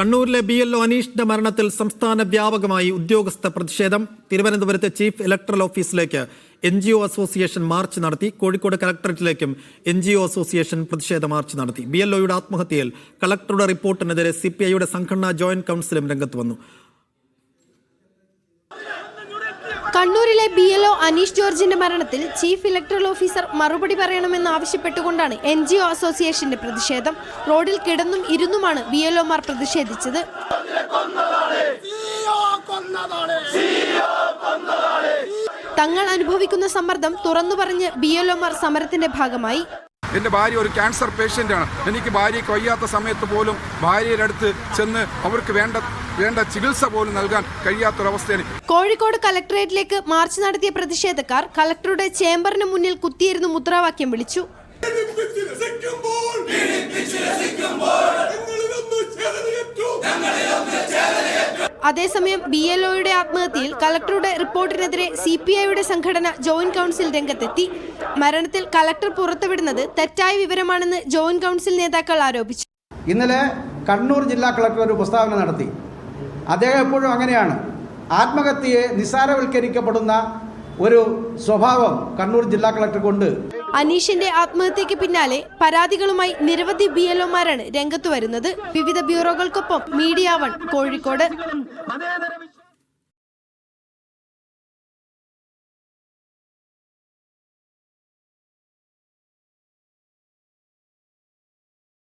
കണ്ണൂരിലെ BLO അനീഷിന്റെ മരണത്തിൽ സംസ്ഥാന വ്യാപകമായി ഉദ്യോഗസ്ഥ പ്രതിഷേധം. തിരുവനന്തപുരത്തെ ചീഫ് ഇലക്ടറൽ ഓഫീസിലേക്ക് NGO അസോസിയേഷൻ മാർച്ച് നടത്തി. കോഴിക്കോട് കളക്ടറേറ്റിലേക്കും NGO അസോസിയേഷൻ പ്രതിഷേധ മാർച്ച് നടത്തി. BLOയുടെ ആത്മഹത്യയിൽ കളക്ടറുടെ റിപ്പോർട്ടിനെതിരെ CPIയുടെ സംഘടനാ ജോയിന്റ് കൗൺസിലും രംഗത്ത് വന്നു. കണ്ണൂരിലെ BLO അനീഷ് ജോർജിന്റെ മരണത്തിൽ ചീഫ് ഇലക്ടറൽ ഓഫീസർ മറുപടി പറയണമെന്നാവശ്യപ്പെട്ടുകൊണ്ടാണ് NGO അസോസിയേഷന്റെ പ്രതിഷേധം. റോഡിൽ കിടന്നും ഇരുന്നുമാണ് BLOമാർ പ്രതിഷേധിച്ചത്. തങ്ങൾ അനുഭവിക്കുന്ന സമ്മർദ്ദം തുറന്നു പറഞ്ഞ് BLOമാർ സമരത്തിന്റെ ഭാഗമായി. എൻ്റെ ഭാര്യ ഒരു ക്യാൻസർ പേഷ്യൻ്റാണ്. എനിക്ക് ഭാര്യയ്ക്ക് വയ്യാത്ത സമയത്ത് പോലും ഭാര്യയുടെ അടുത്ത് ചെന്ന് അവർക്ക് വേണ്ട ചികിത്സ പോലും നൽകാൻ കഴിയാത്തൊരവസ്ഥയാണ്. കോഴിക്കോട് കളക്ടറേറ്റിലേക്ക് മാർച്ച് നടത്തിയ പ്രതിഷേധക്കാർ കളക്ടറുടെ ചേംബറിന് മുന്നിൽ കുത്തിയിരുന്നു മുദ്രാവാക്യം വിളിച്ചു. അതേസമയം BLOയുടെ ആത്മഹത്യയിൽ കളക്ടറുടെ റിപ്പോർട്ടിനെതിരെ CPIയുടെ സംഘടന ജോയിന്റ് കൗൺസിൽ രംഗത്തെത്തി. മരണത്തിൽ കളക്ടർ പുറത്തുവിടുന്നത് തെറ്റായ വിവരമാണെന്ന് ജോയിന്റ് കൗൺസിൽ നേതാക്കൾ ആരോപിച്ചു. ഇന്നലെ കണ്ണൂർ ജില്ലാ കളക്ടർ ഒരു പ്രസ്താവന നടത്തി. അദ്ദേഹം എപ്പോഴും അങ്ങനെയാണ്, ആത്മഹത്യയെ നിസ്സാരവൽക്കരിക്കപ്പെടുന്ന ഒരു സ്വഭാവം കണ്ണൂർ ജില്ലാ കളക്ടർക്കുണ്ട്. അനീഷിന്റെ ആത്മഹത്യക്ക് പിന്നാലെ പരാതികളുമായി നിരവധി BLOമാരാണ് രംഗത്തു വരുന്നത്. വിവിധ ബ്യൂറോകൾക്കൊപ്പം മീഡിയ 1 കോഴിക്കോട്.